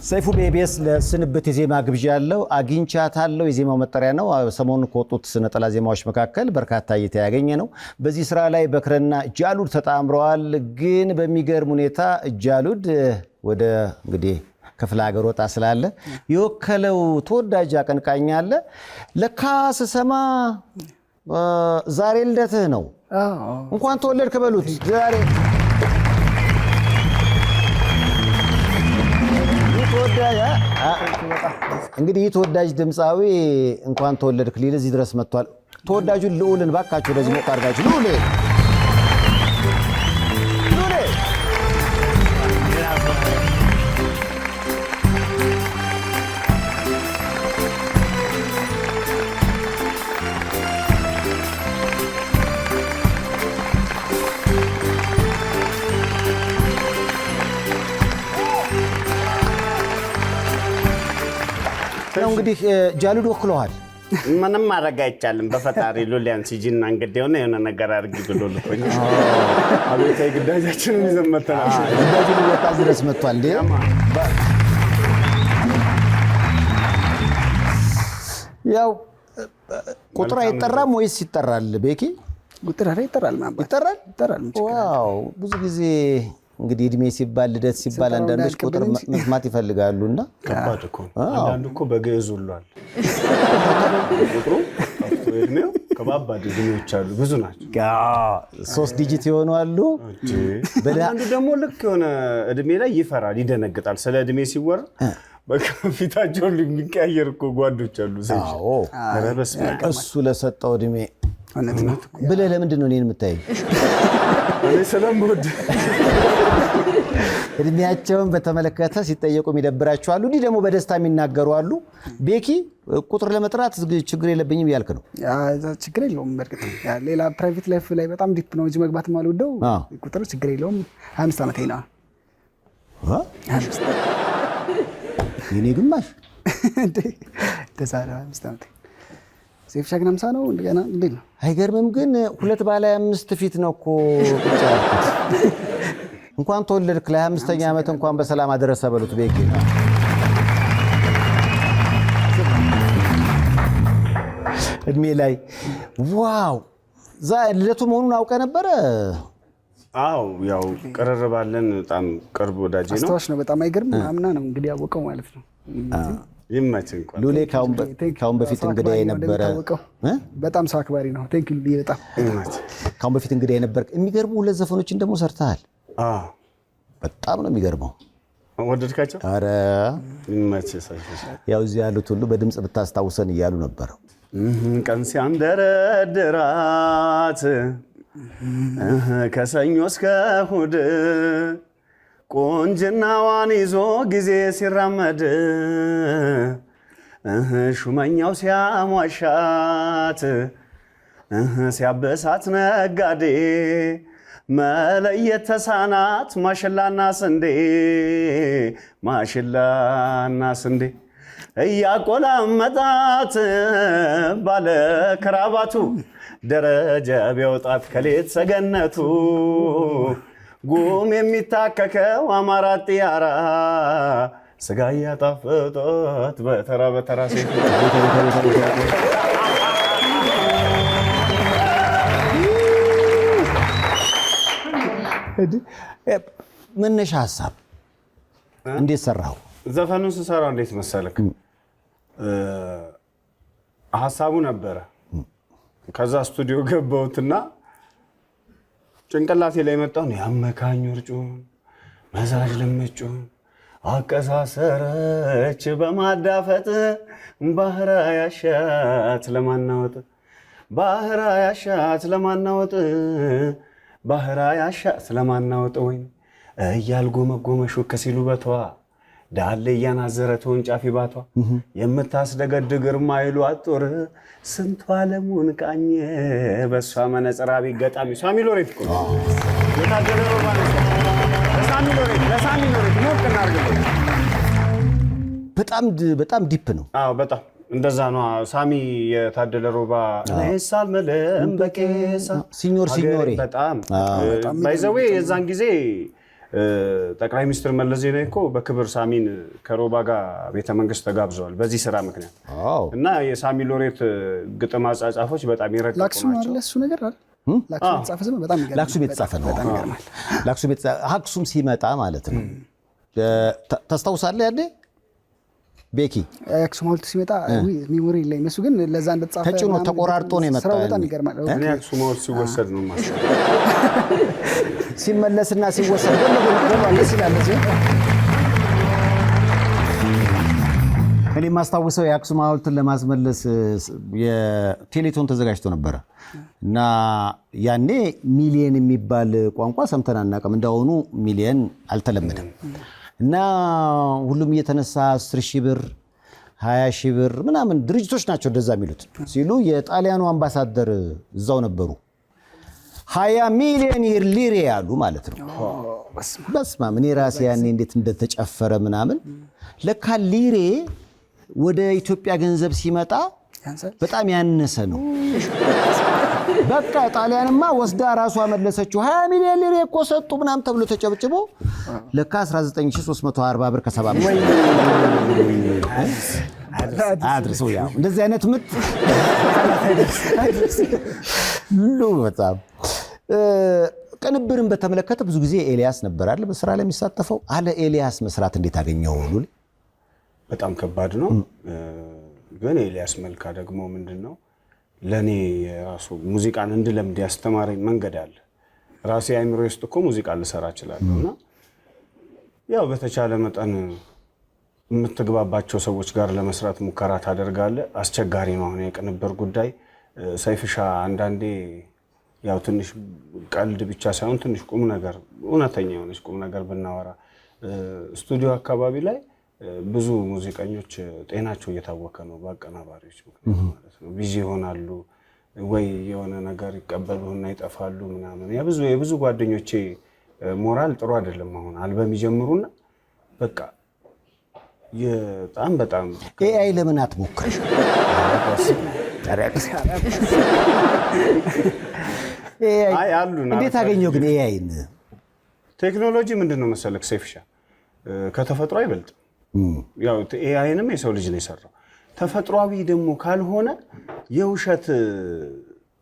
ሰይፉ በኢቢኤስ ለስንብት የዜማ ግብዣ ያለው አግኝቻታለሁ የዜማው መጠሪያ ነው። ሰሞኑን ከወጡት ነጠላ ዜማዎች መካከል በርካታ እይታ ያገኘ ነው። በዚህ ስራ ላይ በክረና ጃሉድ ተጣምረዋል። ግን በሚገርም ሁኔታ ጃሉድ ወደ እንግዲህ ክፍለ ሀገር ወጣ ስላለ የወከለው ተወዳጅ አቀንቃኝ አለ። ለካስ ሰማ ዛሬ ልደትህ ነው። እንኳን ተወለድክ በሉት ዛሬ እንግዲህ ተወዳጅ ድምጻዊ እንኳን ተወለድክ ሊል እዚህ ድረስ መጥቷል። ተወዳጁን ልዑልን ባካችሁ ወደዚህ ሞቅ አድርጋችሁ ልዑል ነው እንግዲህ ጃሉድ ወክሏል። ምንም ማድረግ አይቻልም። በፈጣሪ ሉሊያን ሲጂና እንግዲህ የሆነ ነገር አድርጊ ብሎ ልኮኝ አቤታዊ ግዳጃችንን ይዘን መተናል። ግዳጁን ወጣ ድረስ መጥቷል። ያው ቁጥር አይጠራም ወይስ ይጠራል? ቤኪ ቁጥር ይጠራል ማለት ይጠራል። ዋው ብዙ ጊዜ እንግዲህ እድሜ ሲባል ልደት ሲባል አንዳንዶች ቁጥር መስማት ይፈልጋሉና ከባድ እኮ አንዳንዱ እኮ በግዕዝ ሁሏል። ቁጥሩ እድሜው ከባባድ እድሜዎች አሉ፣ ብዙ ናቸው። 3 ዲጂት የሆኑ አሉ። አንዱ ደግሞ ልክ የሆነ እድሜ ላይ ይፈራል፣ ይደነግጣል። ስለ እድሜ ሲወራ በቃ ፊታቸው የሚቀያየር እኮ ጓዶች አሉ። እሱ ለሰጠው እድሜ ብለህ ለምንድን ነው እኔን የምታየኝ? እኔ ስለምወድ እድሜያቸውን በተመለከተ ሲጠየቁ የሚደብራቸው አሉ፣ እንዲህ ደግሞ በደስታ የሚናገሩ አሉ። ቤኪ ቁጥር ለመጥራት ችግር የለብኝም ያልክ ነው? ችግር የለውም። በርግጥ ሌላ ፕራይቬት ላይፍ ላይ በጣም ዲፕ ነው እንጂ መግባት የማልወደው ቁጥር ችግር የለውም። 25 ዓመቴ ነው። የኔ ግማሽ ተሳራ 25 ዓመቴ ሴፍ ሻግና 50 ነው። እንደገና እንዴት ነው? አይገርምም? ግን 2 ባለ 5 ፊት ነው እኮ ብቻ። እንኳን ተወለድክ ለ25ኛ ዓመት እንኳን በሰላም አደረሰ በሉት ቤኪ። እድሜ ላይ ዋው ልደቱ መሆኑን አውቀ ነበረ? አዎ ያው ቀረረባለን። በጣም ቅርብ ወዳጄ ነው። አስተዋሽ ነው። በጣም አይገርም? አምና ነው እንግዲህ ያወቀው ማለት ነው። ይመችህ እንኳን ሉሌ ካሁን በፊት እንግዲህ የነበረ በጣም ሰው አክባሪ ነው። ቴንክ ዩ በጣም ካሁን በፊት እንግዲህ የነበረ የሚገርሙ 2 ዘፈኖችን ደግሞ ሰርተሃል። በጣም ነው የሚገርመው። ወደድካቸው? ኧረ ይመችህ። ያው እዚህ ያሉት ሁሉ በድምጽ ብታስታውሰን እያሉ ነበር። ቀን ሲያንደረድራት ከሰኞ እስከ እሑድ ቁንጅናዋን ይዞ ጊዜ ሲራመድ ሹመኛው ሲያሟሻት ሲያበሳት ነጋዴ መለየት ተሳናት ማሽላና ስንዴ እያቆላመጣት ባለ ክራባቱ ደረጃ ቢያወጣት ከሌት ሰገነቱ ጉም የሚታከከው አማራት ጢያራ ስጋ ያጣፈጣት በተራ በተራ ሴት መነሻ ሐሳብ እንዴት ሰራው? ዘፈኑን ስሰራው እንዴት መሰለክ? ሐሳቡ ነበረ። ከዛ ስቱዲዮ ገባሁትና ጭንቅላቴ ላይ መጣው ነው ያመካኝ ወርጩን መዛጅ ለምጩን አቀሳሰረች በማዳፈጥ ባህራ ያሻት ለማናወጥ ወይ እያልጎመጎመሹ ከሲሉ በቷ ዳለ ያናዘረ ተወንጫፊ ባቷ የምታስደገድ ግርማ ይሉ አጥር ስንቱ ዓለሙን ቃኘ በሷ መነጽራ ቢገጣሚ ሳሚ ሎሬት እኮ የታደለ ሮባ ነው። ለሳሚ ሎሬት ነው ከናርገው በጣም ዲፕ ነው። አዎ በጣም እንደዛ ነው። ሳሚ የታደለ ሮባ ነሳል መለም በቄሳ ሲኞር በጣም ባይዘዌ የዛን ጊዜ ጠቅላይ ሚኒስትር መለስ ዜናዊ እኮ በክብር ሳሚን ከሮባ ጋር ቤተመንግስት ተጋብዘዋል በዚህ ስራ ምክንያት እና የሳሚ ሎሬት ግጥም አጻጻፎች በጣም ይረቀቁ ናቸው። ላክሱም አይደል እሱ ነገር አይደል? ላክሱም የተጻፈ ነው። አክሱም ሲመጣ ማለት ነው። ታስታውሳለህ? ያኔ ቤኪ አክሱም ሐውልት ሲመጣ ሚሞሪ ላይ እሱ ግን ለዛ እንደተጻፈ ተጭኖ ተቆራርጦ ነው የመጣው። በጣም ይገርማል። እኔ አክሱም ሐውልት ሲወሰድ ነው ማሰብ ሲመለስና ሲወሰድ እኔ ማስታወሰው የአክሱም ሐውልትን ለማስመለስ የቴሌቶን ተዘጋጅቶ ነበረ እና ያኔ ሚሊየን የሚባል ቋንቋ ሰምተን አናውቅም። እንዳሁኑ ሚሊየን አልተለመደም እና ሁሉም እየተነሳ 10,000 ብር 20,000 ብር ምናምን ድርጅቶች ናቸው እንደዛ የሚሉት ሲሉ የጣሊያኑ አምባሳደር እዛው ነበሩ። 20 ሚሊዮን ሊሬ ያሉ ማለት ነው። በስመ አብ እኔ ራሴ ያኔ እንዴት እንደተጨፈረ ምናምን። ለካ ሊሬ ወደ ኢትዮጵያ ገንዘብ ሲመጣ በጣም ያነሰ ነው። በቃ ጣሊያንማ ወስዳ ራሷ መለሰችው። 20 ሚሊዮን ሊሬ እኮ ሰጡ ምናምን ተብሎ ተጨብጭቦ ለካ 19340 ብር ከ70 አድርሰው ያው እንደዚህ አይነት ምት በጣም ቅንብርን በተመለከተ ብዙ ጊዜ ኤልያስ ነበር አይደል በስራ ላይ የሚሳተፈው። አለ ኤልያስ መስራት እንዴት አገኘው? ሉል በጣም ከባድ ነው። ግን ኤልያስ መልካ ደግሞ ምንድነው ለኔ ራሱ ሙዚቃን እንድለምድ ያስተማረኝ መንገድ አለ። ራሴ አይምሮ ውስጥ እኮ ሙዚቃ ልሰራ እችላለሁና ያው በተቻለ መጠን የምትግባባቸው ሰዎች ጋር ለመስራት ሙከራ ታደርጋለህ። አስቸጋሪ ነው አሁን የቅንብር ጉዳይ። ሰይፍሻ አንዳንዴ ያው ትንሽ ቀልድ ብቻ ሳይሆን ትንሽ ቁም ነገር እውነተኛ የሆነች ቁም ነገር ብናወራ ስቱዲዮ አካባቢ ላይ ብዙ ሙዚቀኞች ጤናቸው እየታወከ ነው በአቀናባሪዎች ምክንያት ማለት ነው። ቢዚ ይሆናሉ ወይ የሆነ ነገር ይቀበሉና ይጠፋሉ ምናምን። የብዙ ጓደኞቼ ሞራል ጥሩ አይደለም። አሁን አልበም ይጀምሩና በቃ በጣም ኤአይ ለምን አትሞክርሽ? እንዴት አገኘው ግን ኤአይን? ቴክኖሎጂ ምንድነው መሰለክ ሰይፍሻ ከተፈጥሮ አይበልጥም። ያው ኤአይንም የሰው ልጅ ነው የሰራው። ተፈጥሯዊ ደግሞ ካልሆነ የውሸት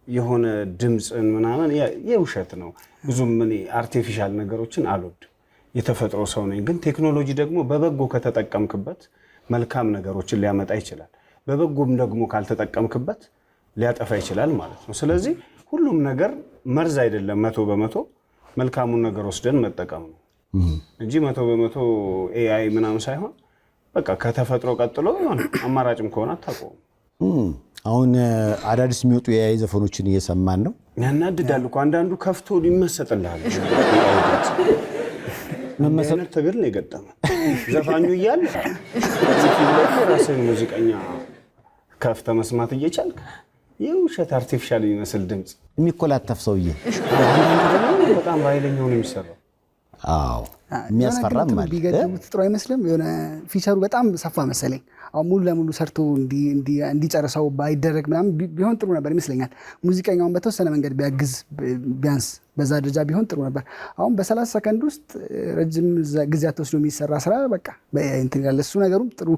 የሆነ ድምጽን ምናምን የውሸት ነው። ብዙም እኔ አርቲፊሻል ነገሮችን አልወድም። የተፈጥሮ ሰው ነኝ። ግን ቴክኖሎጂ ደግሞ በበጎ ከተጠቀምክበት መልካም ነገሮችን ሊያመጣ ይችላል። በበጎም ደግሞ ካልተጠቀምክበት ሊያጠፋ ይችላል ማለት ነው። ስለዚህ ሁሉም ነገር መርዝ አይደለም። 100% መልካሙን ነገር ወስደን መጠቀም ነው እንጂ 100% ኤአይ ምናምን ሳይሆን በቃ ከተፈጥሮ ቀጥሎ ይሆን አማራጭም ከሆነ አታውቀውም። አሁን አዳዲስ የሚወጡ የኤአይ ዘፈኖችን እየሰማን ነው። ያናድዳል እኮ አንዳንዱ ከፍቶ ይመሰጥልሃል። መመሰጥ ትግል ነው የገጠመ ዘፋኙ እያለ ራስህን ሙዚቀኛ ከፍተ መስማት እየቻልክ የውሸት አርቲፊሻል የሚመስል ድምጽ የሚኮላተፍ ሰውዬ በጣም ባይለኛው ነው የሚሰራው። አዎ የሚያስፈራም ማለት ቢገድቡት ጥሩ አይመስልም። የሆነ ፊቸሩ በጣም ሰፋ መሰለኝ። አሁን ሙሉ ለሙሉ ሰርቶ እንዲጨርሰው ባይደረግ ምናምን ቢሆን ጥሩ ነበር ይመስለኛል። ሙዚቀኛውን በተወሰነ መንገድ ቢያግዝ ቢያንስ በዛ ደረጃ ቢሆን ጥሩ ነበር። አሁን በ30 ሰከንድ ውስጥ ረጅም ጊዜያት ወስዶ የሚሰራ ስራ በቃ እንትን ያለ እሱ ነገሩም ጥሩ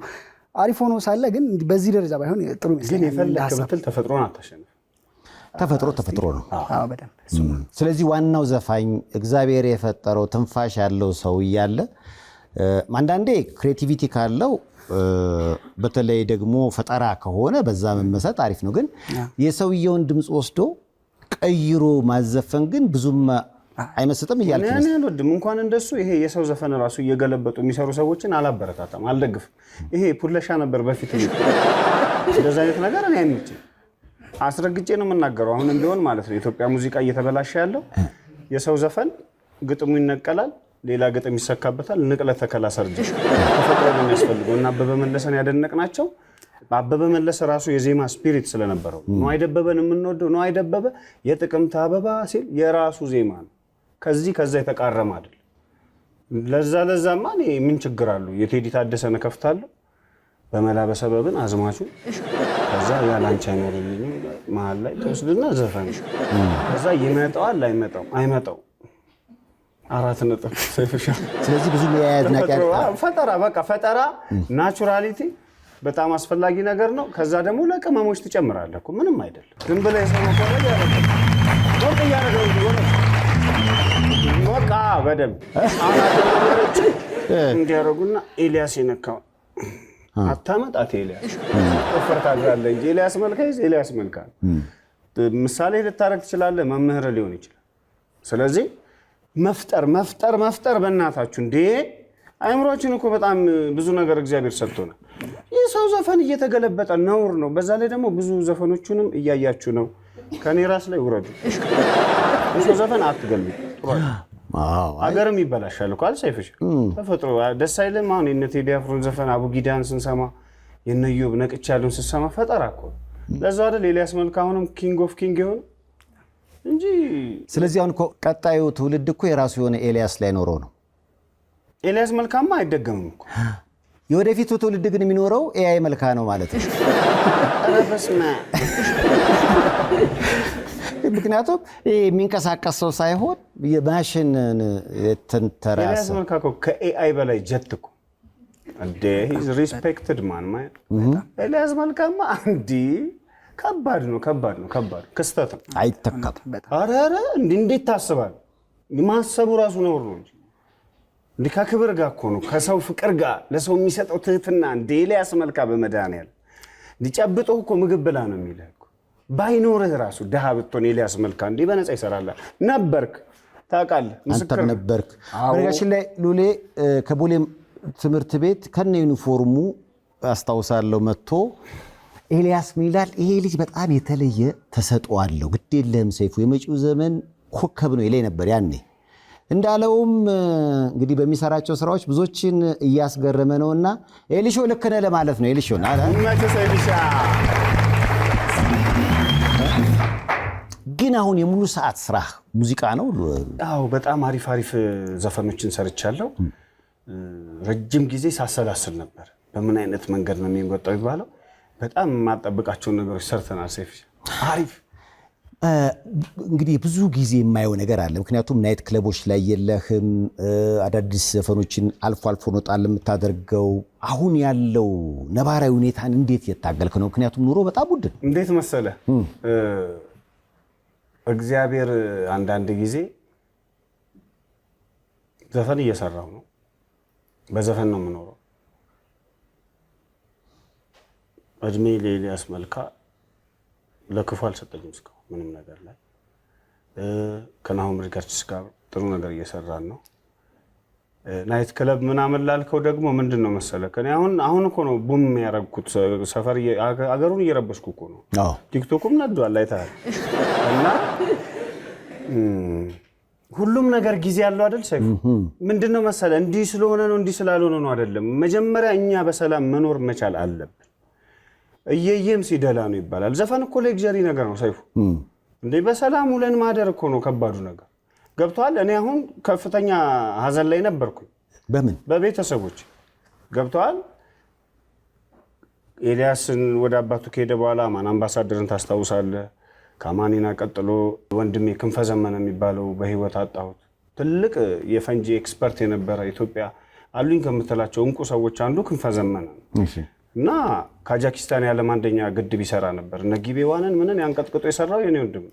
አሪፍ ሆኖ ሳለ ግን በዚህ ደረጃ ባይሆን ጥሩ ይመስለኛል። ግን የፈለክ ብትል ተፈጥሮን አታሸንፍ። ተፈጥሮ ነው። አዎ በደንብ። ስለዚህ ዋናው ዘፋኝ እግዚአብሔር የፈጠረው ትንፋሽ ያለው ሰው እያለ አንዳንዴ ክሬቲቪቲ ካለው በተለይ ደግሞ ፈጠራ ከሆነ በዛ መመሰጥ አሪፍ ነው። ግን የሰውየውን ድምጽ ወስዶ ቀይሮ ማዘፈን ግን ብዙም አይመስጥም እያልኩ ነው። እኔ አልወድም። እንኳን እንደሱ ይሄ የሰው ዘፈን ራሱ እየገለበጡ የሚሰሩ ሰዎችን አላበረታታም፣ አልደግፍም። ይሄ ፑለሻ ነበር በፊት። እንደዛ አይነት ነገር እኔ አይመችም። አስረግጬ ነው የምናገረው። አሁንም ቢሆን ማለት ነው የኢትዮጵያ ሙዚቃ እየተበላሸ ያለው የሰው ዘፈን ግጥሙ ይነቀላል፣ ሌላ ግጥም ይሰካበታል። ንቅለ ተከላ ሰርጅ ተፈጥሮ ነው የሚያስፈልገው። እና አበበ መለሰን ያደነቅናቸው አበበ መለሰ ራሱ የዜማ ስፒሪት ስለነበረው ነው። አይደበበን የምንወደው ነው። አይደበበ የጥቅምት አበባ ሲል የራሱ ዜማ ነው። ከዛ የተቃረመ አይደል። ለዛማ እኔ ምን ችግር አለው? የቴዲ ታደሰን ከፍታለሁ በመላበሰበብን አዝማቹ ከዛ ያላንቺ አይኖርልኝም መሀል ላይ ተወስድና ዘፈን ከዛ ይመጣዋል አይመጣው 4 ነጥብ ሰይፍሻ። ስለዚህ ብዙ የአድናቂ ፈጠራ በቃ ፈጠራ ናቹራሊቲ በጣም አስፈላጊ ነገር ነው። ከዛ ደግሞ ለቅመሞች ትጨምራለህ እኮ ምንም አይደለም። ዝም ብለህ የሰው ኮረጅ ያደረገ ወርቅ እያደረገው በቃ በደንብ አናተማረች እንዲያደርጉና ኤልያስ የነካው አታመጣት ኤልያስ ወፈርታ አለ እንጂ ኤልያስ መልካ ኤልያስ መልካ ምሳሌ ልታረግ ትችላለህ። መምህር ሊሆን ይችላል። ስለዚህ መፍጠር በእናታችሁ እንዴ! አይምሮአችን እኮ በጣም ብዙ ነገር እግዚአብሔር ሰጥቶናል። ይህ ሰው ዘፈን እየተገለበጠ ነውር ነው። በዛ ላይ ደግሞ ብዙ ዘፈኖቹንም እያያችሁ ነው። ከኔ ራስ ላይ ውረዱ። ሰው ዘፈን አትገልብጡ። አገርም ይበላሻል እኮ አልሰይፍሽ ተፈጥሮ ደስ አይልም። አሁን የነ ቴዲ አፍሮን ዘፈን አቡጊዳን ስንሰማ የነ ኢዮብ ነቅቻ ያለውን ስንሰማ ፈጠራ እኮ ለዛው አይደል ኤልያስ መልካ አሁንም ኪንግ ኦፍ ኪንግ ይሆን እንጂ። ስለዚህ አሁን ቀጣዩ ትውልድ እኮ የራሱ የሆነ ኤልያስ ላይ ኖረው ነው። ኤልያስ መልካማ አይደገምም እኮ። የወደፊቱ ትውልድ ግን የሚኖረው ኤአይ መልካ ነው ማለት ነው። ረፈስማ ምክንያቱም የሚንቀሳቀስ ሰው ሳይሆን የማሽን ተንተራስ ኤልያስ መልካ እኮ ከኤአይ በላይ ጀት እኮ እንዴ ሂዝ ሪስፔክትድ ማን ማለት ኤልያስ መልካማ እንዲ ከባድ ነው ክስተት ነው። አይተካም። ኧረ እንዴት ታስባለህ? ማሰቡ ራሱ ነውር ነው እንጂ እንዴ ከክብር ጋር እኮ ነው ከሰው ፍቅር ጋር ለሰው የሚሰጠው ትህትና እንዴ ኤልያስ መልካ በመድኃኒዓለም እንዲጨብጦ እኮ ምግብ ብላ ነው የሚልህ እኮ ባይኖርህ ራሱ ድሃ ብትሆን ኤልያስ መልካ እንዴ በነፃ ይሰራላል ነበርክ። ታውቃለህ ምስክር ነበርክ። በነገራችን ላይ ሉሌ ከቦሌ ትምህርት ቤት ከነ ዩኒፎርሙ አስታውሳለሁ መጥቶ ኤልያስ ምን ይላል? ይሄ ልጅ በጣም የተለየ ተሰጥኦ አለው፣ ግድ የለህም ሰይፉ የመጪው ዘመን ኮከብ ነው ይለኝ ነበር ያኔ። እንዳለውም እንግዲህ በሚሰራቸው ስራዎች ብዙዎችን እያስገረመ ነውና ኤሊሾ ልክ ነህ ለማለት ነው። ኤሊሾ ግን አሁን የሙሉ ሰዓት ስራ ሙዚቃ ነው። አዎ በጣም አሪፍ ዘፈኖችን ሰርቻለሁ። ረጅም ጊዜ ሳሰላስል ነበር በምን አይነት መንገድ ነው የሚወጣው ይባለው። በጣም የማጠብቃቸውን ነገሮች ሰርተናል። ሰይፍ አሪፍ እንግዲህ ብዙ ጊዜ የማየው ነገር አለ። ምክንያቱም ናይት ክለቦች ላይ የለህም፣ አዳዲስ ዘፈኖችን አልፎ ነው ጣል የምታደርገው። አሁን ያለው ነባራዊ ሁኔታን እንዴት የታገልክ ነው? ምክንያቱም ኑሮ በጣም ውድ ነው። እንዴት መሰለ እግዚአብሔር አንዳንድ ጊዜ ዘፈን እየሰራው ነው፣ በዘፈን ነው የምኖረው። እድሜ ለኤልያስ መልካ ለክፉ አልሰጠኝም እስካሁን ምንም ነገር ላይ። ከናሆም ሪከርድስ ጋር ጥሩ ነገር እየሰራን ነው። ናይት ክለብ ምናምን ላልከው ደግሞ ምንድን ነው መሰለህ ከኔ አሁን እኮ ነው ቡም ያረግኩት። ሰፈር አገሩን እየረበሽኩ እኮ ነው። ቲክቶኩም ነዷል አይተሃል። እና ሁሉም ነገር ጊዜ ያለው አይደል ሰይፉ? ምንድነው መሰለህ እንዲህ ስለሆነ ነው እንዲህ ስላልሆነ ነው አይደለም። መጀመሪያ እኛ በሰላም መኖር መቻል አለብን። እየየም ሲደላ ነው ይባላል። ዘፈን እኮ ሌክዠሪ ነገር ነው ሰይፉ። እንዴ በሰላም ውለን ማደር እኮ ነው ከባዱ ነገር። ገብቷል። እኔ አሁን ከፍተኛ ሀዘን ላይ ነበርኩኝ። በምን በቤተሰቦች ገብቷል። ኤልያስን ወደ አባቱ ከሄደ በኋላ ማን አምባሳደርን ታስታውሳለህ? ከማኒና ቀጥሎ ወንድሜ ክንፈ ዘመነ የሚባለው በህይወት አጣሁት። ትልቅ የፈንጂ ኤክስፐርት የነበረ ኢትዮጵያ አሉኝ ከምትላቸው እንቁ ሰዎች አንዱ ክንፈ ዘመነ እና ካዛክስታን ያለም አንደኛ ግድብ ይሰራ ነበር። እነ ጊቤዋንን ምንን ያንቀጥቅጦ የሰራው የኔ ወንድም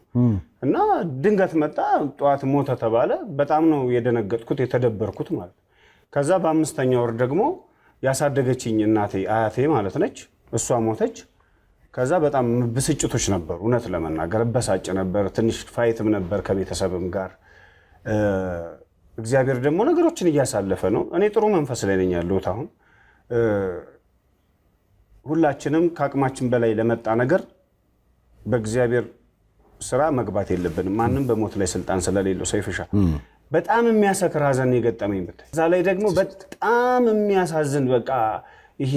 እና ድንገት መጣ፣ ጠዋት ሞተ ተባለ። በጣም ነው የደነገጥኩት የተደበርኩት ማለት። ከዛ በ5ኛ ወር ደግሞ ያሳደገችኝ እናቴ አያቴ ማለት ነች፣ እሷ ሞተች። ከዛ በጣም ብስጭቶች ነበሩ፣ እውነት ለመናገር በሳጭ ነበር፣ ትንሽ ፋይትም ነበር ከቤተሰብም ጋር። እግዚአብሔር ደግሞ ነገሮችን እያሳለፈ ነው። እኔ ጥሩ መንፈስ ላይ ነኝ ያለሁት አሁን። ሁላችንም ከአቅማችን በላይ ለመጣ ነገር በእግዚአብሔር ስራ መግባት የለብንም። ማንም በሞት ላይ ስልጣን ስለሌለው ሰይፍሻ በጣም የሚያሰክር ሀዘን የገጠመኝ ብታይ፣ እዛ ላይ ደግሞ በጣም የሚያሳዝን በቃ ይሄ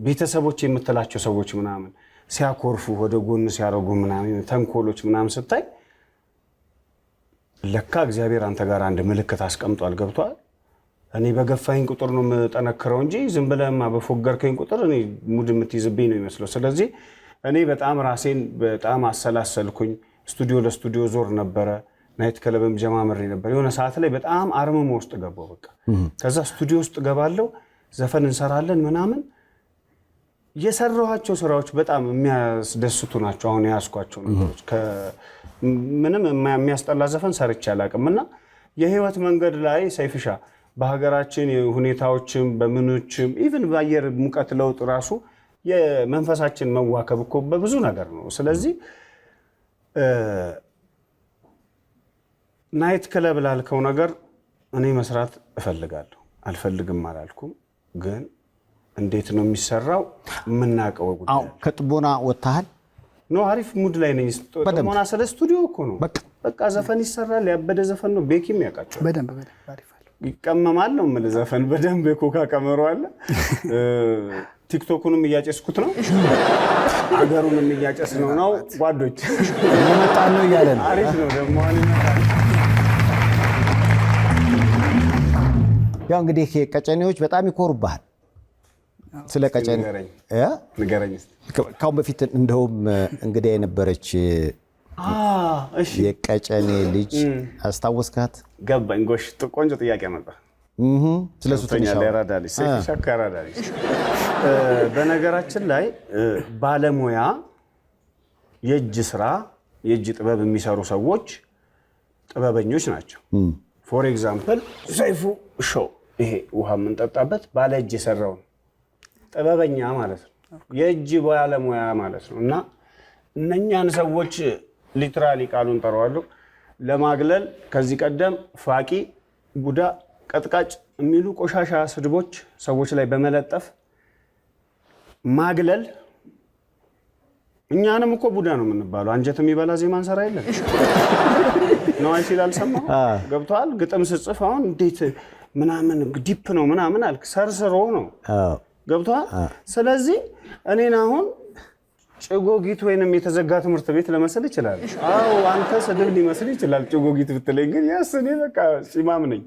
ቤተሰቦች የምትላቸው ሰዎች ምናምን ሲያኮርፉ ወደ ጎን ሲያረጉ ምናምን ተንኮሎች ምናምን ስታይ ለካ እግዚአብሔር አንተ ጋር አንድ ምልክት አስቀምጧል። ገብቷል። እኔ በገፋኝ ቁጥር ነው የምጠነክረው እንጂ ዝም ብለህማ በፎገርከኝ ቁጥር እኔ ሙድ የምትይዝብኝ ነው የሚመስለው። ስለዚህ እኔ በጣም ራሴን በጣም አሰላሰልኩኝ። ስቱዲዮ ለስቱዲዮ ዞር ነበረ። ናይት ክለብም ጀማምሬ ነበር። የሆነ ሰዓት ላይ በጣም አርመሞ ውስጥ ገባሁ። በቃ ከዛ ስቱዲዮ ውስጥ ገባለሁ፣ ዘፈን እንሰራለን ምናምን። የሰራኋቸው ስራዎች በጣም የሚያስደስቱ ናቸው። አሁን ያስኳቸው ነገሮች ምንም የሚያስጠላ ዘፈን ሰርቼ አላውቅምና የህይወት መንገድ ላይ ሰይፍሻ በሀገራችን ሁኔታዎችም በምኖችም ኢቭን በአየር ሙቀት ለውጥ ራሱ የመንፈሳችን መዋከብ እኮ በብዙ ነገር ነው። ስለዚህ ናይት ክለብ ላልከው ነገር እኔ መስራት እፈልጋለሁ። አልፈልግም አላልኩም፣ ግን እንዴት ነው የሚሰራው የምናውቀው ጉዳይ። አዎ ከጥቦና ወጣሃል ነው። አሪፍ ሙድ ላይ ነኝ። ጥቦና ስለ ስቱዲዮ እኮ ነው። በቃ ዘፈን ይሰራል። ያበደ ዘፈን ነው። ቤኪም ያውቃቸው በደንብ አሪፍ ይቀመማል ነው የምልህ። ዘፈን በደንብ የኮካ ቀመሮ አለ። ቲክቶኩንም እያጨስኩት ነው፣ አገሩንም እያጨስ ነው ጓዶች እየመጣ ነው እያለ ነው። አሪፍ ነው ደግሞ ያው እንግዲህ ቀጨኔዎች በጣም ይኮሩብሃል። ስለ ቀጨኔ ንገረኝ። ካሁን በፊት እንደውም እንግዲህ የነበረች የቀጨኔ ልጅ አስታወስካት? ገባኝ። ጎሽ ቆንጆ ጥያቄ መጣ። ስለሱ በነገራችን ላይ ባለሙያ የእጅ ስራ የእጅ ጥበብ የሚሰሩ ሰዎች ጥበበኞች ናቸው። ፎር ኤግዛምፕል ሰይፉ ሾው ይሄ ውሃ የምንጠጣበት ባለ እጅ የሰራውን ጥበበኛ ማለት ነው፣ የእጅ ባለሙያ ማለት ነው። እና እነኛን ሰዎች ሊትራሊ ቃሉን ጠራዋለሁ ለማግለል ከዚህ ቀደም ፋቂ፣ ቡዳ፣ ቀጥቃጭ የሚሉ ቆሻሻ ስድቦች ሰዎች ላይ በመለጠፍ ማግለል። እኛንም እኮ ቡዳ ነው የምንባለው። አንጀት የሚበላ ዜማ እንሰራ የለን ነው አይሲል አልሰማሁ ገብቷል። ግጥም ስጽፍ አሁን እንዴት ምናምን ዲፕ ነው ምናምን አልክ፣ ሰርስሮ ነው ገብቷል። ስለዚህ እኔን አሁን ጭጎጊት ወይንም የተዘጋ ትምህርት ቤት ለመስል ይችላል። አዎ አንተ ስድብ ሊመስል ይችላል ጭጎጊት ብትለኝ፣ ግን ያስ እኔ በቃ ሲማም ነኝ።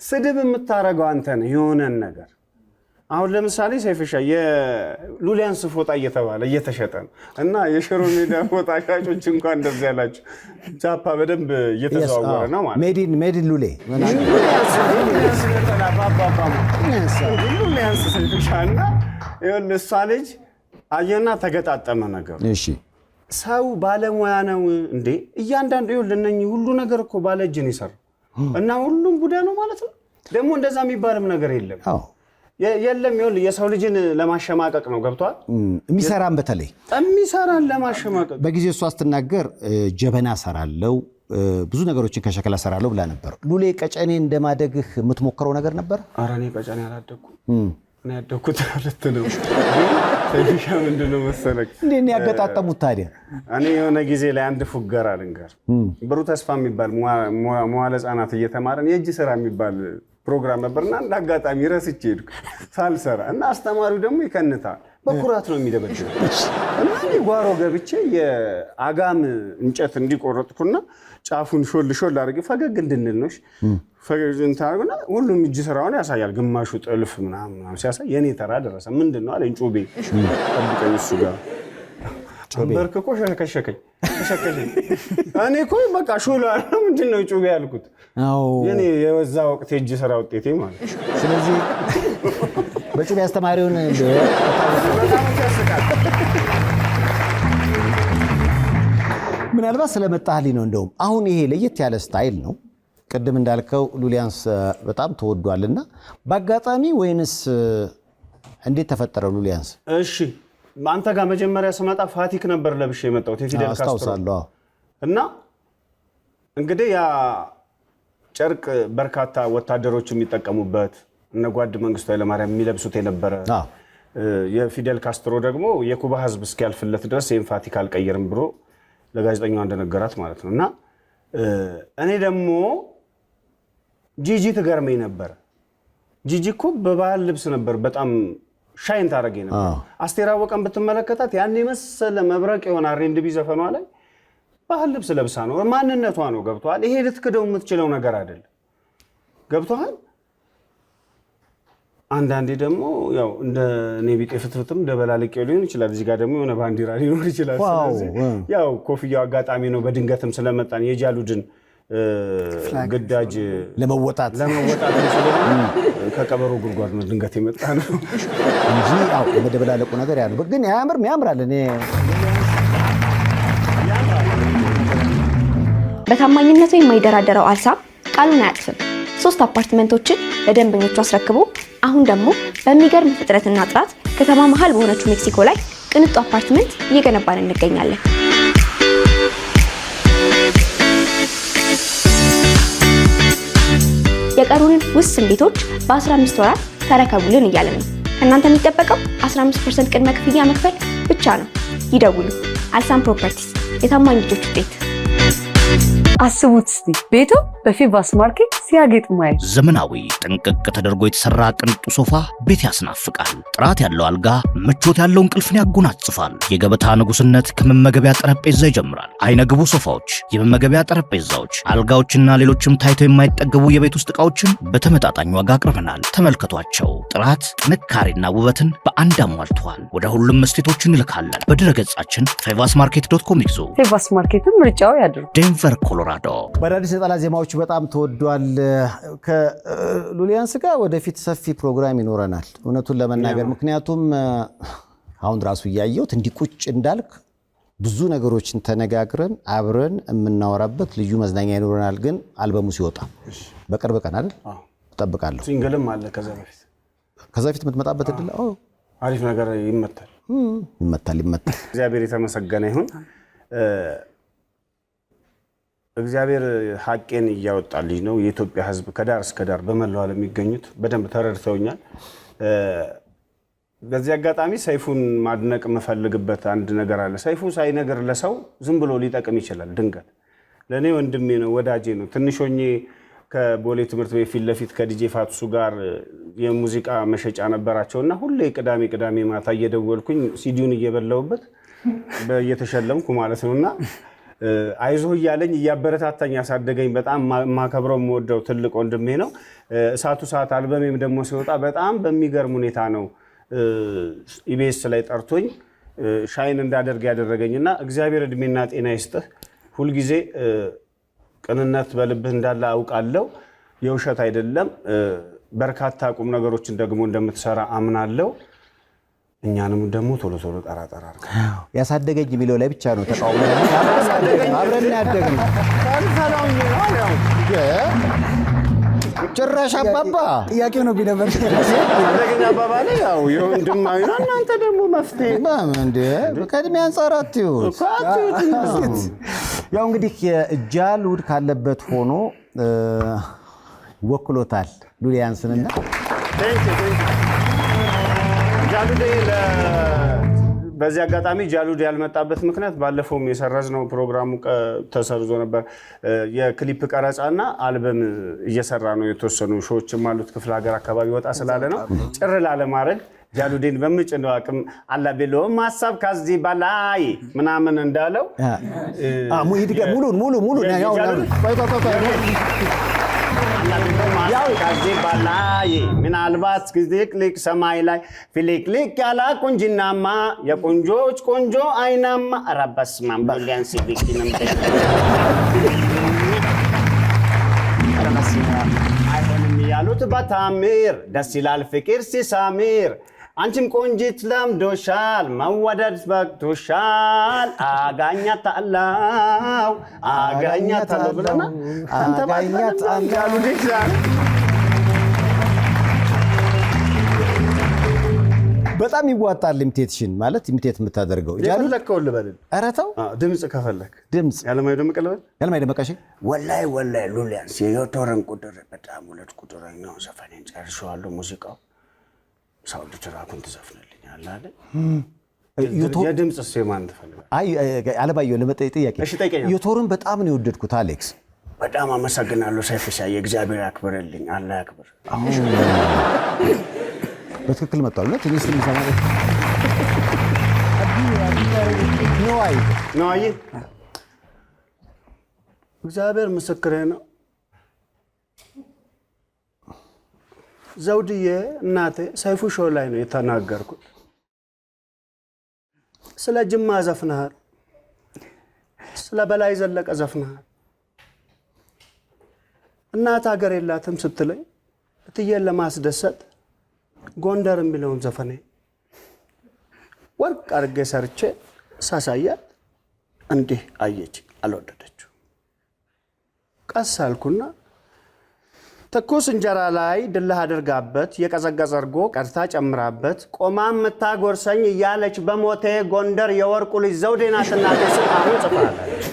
ስድብ የምታረገው አንተ ነህ የሆነን ነገር። አሁን ለምሳሌ ሰይፍሻ የሉሊያንስ ፎጣ እየተባለ እየተሸጠ ነው እና የሽሮ ሜዳ ፎጣ ሻጮች እንኳን እንደዚህ ያላችሁ ቻፓ በደንብ እየተዘዋወረ ነው ማለት ሜዲን ሉሌ ሉሊያንስ ሰይፍሻ እና እሷ ልጅ አየና ተገጣጠመ ነገር። እሺ ሰው ባለሙያ ነው እንዴ? እያንዳንዱ ይኸውልህ ሁሉ ነገር እኮ ባለ እጅ ነው ይሰራል እና ሁሉም ቡዳ ነው ማለት ነው። ደግሞ እንደዛ የሚባልም ነገር የለም። የለም ይኸውልህ የሰው ልጅን ለማሸማቀቅ ነው ገብቷል። የሚሰራን በተለይ የሚሰራን ለማሸማቀቅ በጊዜው እሷ ስትናገር ጀበና ሰራለው ብዙ ነገሮችን ከሸክላ ሰራለው ብላ ነበር። ሉሌ ቀጨኔ እንደማደግህ የምትሞክረው ነገር ነበር? ኧረ እኔ ቀጨኔ አላደኩም። እኔ ያደኩት አለት ነው። ሰይፍሻ ምንድነው መሰለህ እንዴ ያገጣጠሙት ታዲያ? እኔ የሆነ ጊዜ ላይ አንድ ፉገራ ልንገር። ብሩህ ተስፋ የሚባል መዋለ ሕፃናት እየተማረን የእጅ ስራ የሚባል ፕሮግራም ነበርና እንደ አጋጣሚ ረስቼ ሄድኩ ሳልሰራ እና አስተማሪው ደግሞ ይከንታል። በኩራት ነው የሚደበድበው እና እኔ ጓሮ ገብቼ የአጋም እንጨት እንዲቆረጥኩና ጫፉን ሾል አድርጌ ፈገግ እንድንል ነው ፈገግታውና ሁሉም እጅ ስራውን ያሳያል። ግማሹ ጥልፍ ምናምን ሲያሳይ የኔ ተራ ደረሰ። ምንድነው አለኝ። ጩቤ ጠብቀኝ እሱ ጋር አንበርክኮ ሸከሸከኝ። እኔ እኮ በቃ ሹላ ምንድነው ጩቤ ያልኩት? የኔ የወዛ ወቅት የእጅ ስራ ውጤቴ ማለት። ስለዚህ በጩቤ አስተማሪውን ምናልባት ስለመጣህልኝ ነው። እንደውም አሁን ይሄ ለየት ያለ ስታይል ነው። ቅድም እንዳልከው ሉሊያንስ በጣም ተወዷልና በአጋጣሚ ወይንስ እንዴት ተፈጠረ ሉሊያንስ? እሺ አንተ ጋር መጀመሪያ ስመጣ ፋቲክ ነበር ለብሼ የመጣሁት የፊደል ካስትሮ እና እንግዲህ ያ ጨርቅ በርካታ ወታደሮች የሚጠቀሙበት እነ ጓድ መንግስቱ ኃይለማርያም የሚለብሱት የነበረ የፊደል ካስትሮ ደግሞ የኩባ ህዝብ እስኪያልፍለት ድረስ ይህን ፋቲክ አልቀየርም ብሎ ለጋዜጠኛዋ እንደነገራት ማለት ነው። እና እኔ ደግሞ ጂጂ ትገርመኝ ነበር። ጂጂ እኮ በባህል ልብስ ነበር በጣም ሻይን ታረገ ነበር። አስቴር አወቀን ብትመለከታት ያን የመሰለ መብረቅ የሆነ አሬንድቢ ዘፈኗ ላይ ባህል ልብስ ለብሳ ነው። ማንነቷ ነው ገብቷል። ይሄ ልትክደው የምትችለው ነገር አይደለም ገብቷል። አንዳንዴ ደግሞ ያው እንደ እኔ ቢጤ ፍትፍትም ደበላልቄው ሊሆን ይችላል። እዚህ ጋር ደግሞ የሆነ ባንዲራ ሊኖር ይችላል። ስለዚህ ያው ኮፍያው አጋጣሚ ነው በድንገትም ስለመጣን የጃሉድን ግዳጅ ለመወጣት ስለሆነ ከቀበሮ ጉድጓድ ነው ድንገት የመጣ ነው እንጂ አው የመደበላለቁ ነገር ያለው ግን ያምራል። እኔ በታማኝነቱ የማይደራደረው አልሳም ቃሉን አያጥፍም። 3 አፓርትመንቶችን ለደንበኞቹ አስረክቦ አሁን ደግሞ በሚገርም ፍጥነትና ጥራት ከተማ መሃል በሆነችው ሜክሲኮ ላይ ቅንጡ አፓርትመንት እየገነባን እንገኛለን። የቀሩንን ውስን ቤቶች በ15 ወራት ተረከቡልን እያለ ነው። ከእናንተ የሚጠበቀው 15% ቅድመ ክፍያ መክፈል ብቻ ነው። ይደውሉ። አልሳም ፕሮፐርቲስ፣ የታማኝ ልጆች ውጤት። አስቡት እስቲ ቤቱ በፌቫስ ማርኬት ሲያጌጥ ማየት። ዘመናዊ ጥንቅቅ ተደርጎ የተሰራ ቅንጡ ሶፋ ቤት ያስናፍቃል። ጥራት ያለው አልጋ ምቾት ያለው እንቅልፍን ያጎናጽፋል። የገበታ ንጉስነት ከመመገቢያ ጠረጴዛ ይጀምራል። አይነግቡ ሶፋዎች፣ የመመገቢያ ጠረጴዛዎች፣ አልጋዎችና ሌሎችም ታይተው የማይጠገቡ የቤት ውስጥ ዕቃዎችን በተመጣጣኝ ዋጋ አቅርበናል። ተመልከቷቸው። ጥራት ጥንካሬና ውበትን በአንድ አሟልተዋል። ወደ ሁሉም ስቴቶች እንልካለን። በድረገጻችን fevasmarket.com ይግዙ። ፌቫስ ማርኬትን ምርጫው ያድርጉ። ዴንቨር ኮሎራዶ። በአዳዲስ ነጠላ ዜማዎች በጣም ተወዷል። ከሉሊያንስ ጋር ወደፊት ሰፊ ፕሮግራም ይኖረናል እውነቱን ለመናገር ምክንያቱም አሁን ራሱ እያየሁት እንዲህ ቁጭ እንዳልክ ብዙ ነገሮችን ተነጋግረን አብረን የምናወራበት ልዩ መዝናኛ ይኖረናል። ግን አልበሙ ሲወጣ በቅርብ ቀን አይደል? እጠብቃለሁ። ሲንግልም አለ ከዛ በፊት የምትመጣበት እድል አሪፍ ነገር ይመታል። እግዚአብሔር የተመሰገነ ይሁን። እግዚአብሔር ሐቄን እያወጣልኝ ነው። የኢትዮጵያ ሕዝብ ከዳር እስከ ዳር በመላው ዓለም የሚገኙት በደንብ ተረድተውኛል። በዚህ አጋጣሚ ሰይፉን ማድነቅ የምፈልግበት አንድ ነገር አለ። ሰይፉ ሳይነገር ለሰው ዝም ብሎ ሊጠቅም ይችላል። ድንገት ለእኔ ወንድሜ ነው፣ ወዳጄ ነው። ትንሽ ሆኜ ከቦሌ ትምህርት ቤት ፊት ለፊት ከዲጄ ፋቱሱ ጋር የሙዚቃ መሸጫ ነበራቸውና ሁሌ ቅዳሜ ማታ እየደወልኩኝ ሲዲውን እየበላሁበት እየተሸለምኩ ማለት ነውና አይዞህ እያለኝ እያበረታታኝ ያሳደገኝ በጣም ማከብረው የምወደው ትልቅ ወንድሜ ነው። እሳቱ ሰዓት አልበሜም ደግሞ ሲወጣ በጣም በሚገርም ሁኔታ ነው ኢቢኤስ ላይ ጠርቶኝ ሻይን እንዳደርግ ያደረገኝና እግዚአብሔር እድሜና ጤና ይስጥህ። ሁልጊዜ ቅንነት በልብህ እንዳለ አውቃለሁ። የውሸት አይደለም። በርካታ ቁም ነገሮችን ደግሞ እንደምትሰራ አምናለሁ። እኛንም ደግሞ ቶሎ ጠራጠራ አድርገ ያሳደገኝ የሚለው ላይ ብቻ ነው ተቃውሞ። አብረን ያደግነው ጭራሽ አባባ ጥያቄው ነው ቢነበር ያደገኝ አባባ ላይ ያው የወንድማዊ ነው። እናንተ ደግሞ መፍትሄ እንደ ከእድሜ አንጻር አትዩት። ያው እንግዲህ ጃሉድ ካለበት ሆኖ ወክሎታል ሉሊያንስንና ጃሉድ በዚህ አጋጣሚ ጃሉድ ያልመጣበት ምክንያት ባለፈውም የሰረዝነው ፕሮግራሙ ተሰርዞ ነበር። የክሊፕ ቀረጻና አልበም እየሰራ ነው። የተወሰኑ ሾዎችም አሉት ክፍለ ሀገር አካባቢ ወጣ ስላለ ነው። ጭር ላለማድረግ ጃሉድን በምጭነው አቅም አላቤሎ ማሳብ ከዚህ በላይ ምናምን እንዳለው ሙሉ ያው ከዚህ በላይ ምናልባት ግዝቅልቅ ሰማይ ላይ ፍልቅልቅ ያላ ቁንጅናማ የቆንጆች ቆንጆ አይናማ ረበስማን በሊያንስ ቢክንም አይሆንም ያሉት በታምር ደስ ይላል ፍቅር ሲሳምር አንቺም ቆንጂት ለምዶሻል መወደድ በቅቶሻል አጋኛታለው ብለና አንተ ባኛታለው በጣም ይዋጣል። ኢሚቴሽን ማለት ኢሚቴት የምታደርገው ያለከው ልበል። ኧረ ተው ድምጽ ከፈለክ ድምጽ ያለማይ ደምቀ ልበል። ያለማይ ደምቀሽ ወላይ ሉሊያንስ የዮቶረን ቁጥር በጣም ሁለት ቁጥረኛው ዘፈኔን ጨርሼዋለሁ። ሙዚቃው ሳውዲ ትራኩን ትዘፍንልኛለህ አይደል? የድምጽ ማን ትፈልጋለህ? አይ አለባየሁ ለመጠየቅ ጥያቄ። እሺ ጠይቀኝ። ዮቶርን በጣም ነው የወደድኩት አሌክስ። በጣም አመሰግናለሁ ሰይፍሻዬ፣ እግዚአብሔር ያክብርልኝ። አላህ ያክብር። በትክክል መጣው ነው ትንሽ የሚሰማ ነዋይ እግዚአብሔር ምስክሬ ነው። ዘውድዬ እናቴ ሰይፉ ሾው ላይ ነው የተናገርኩት። ስለ ጅማ ዘፍነሃል፣ ስለ በላይ ዘለቀ ዘፍነሃል፣ እናት ሀገር የላትም ስትለኝ እትዬን ለማስደሰት ጎንደር የሚለውን ዘፈኔ ወርቅ አድርጌ ሰርቼ ሳሳያት እንዲህ አየች፣ አልወደደችው። ቀስ አልኩና ትኩስ እንጀራ ላይ ድልህ አድርጋበት የቀዘቀዘ እርጎ ቀድታ ጨምራበት ቆማ የምታጎርሰኝ እያለች በሞቴ ጎንደር የወርቁ ልጅ ዘውዴ ናት እናቴ ስል አሁን ጽፋለች።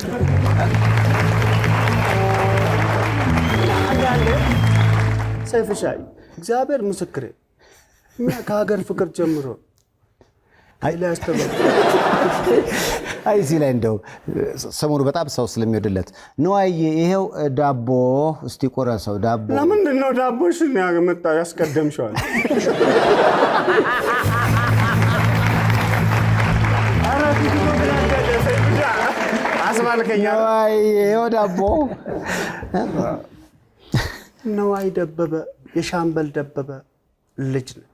ሰይፉ ሻይ እግዚአብሔር ምስክሬ እኛ ከሀገር ፍቅር ጀምሮ አይ እዚህ ላይ እንደው ሰሞኑ በጣም ሰው ስለሚወድለት ነዋይ ይሄው ዳቦ እስቲ ቆረሰው ዳቦ ለምንድን ነው ዳቦሽን ያመጣው ያስቀደምሽዋል? አስማልከኛ ነዋይ ይሄው ዳቦ ነዋይ ደበበ የሻምበል ደበበ ልጅ ነው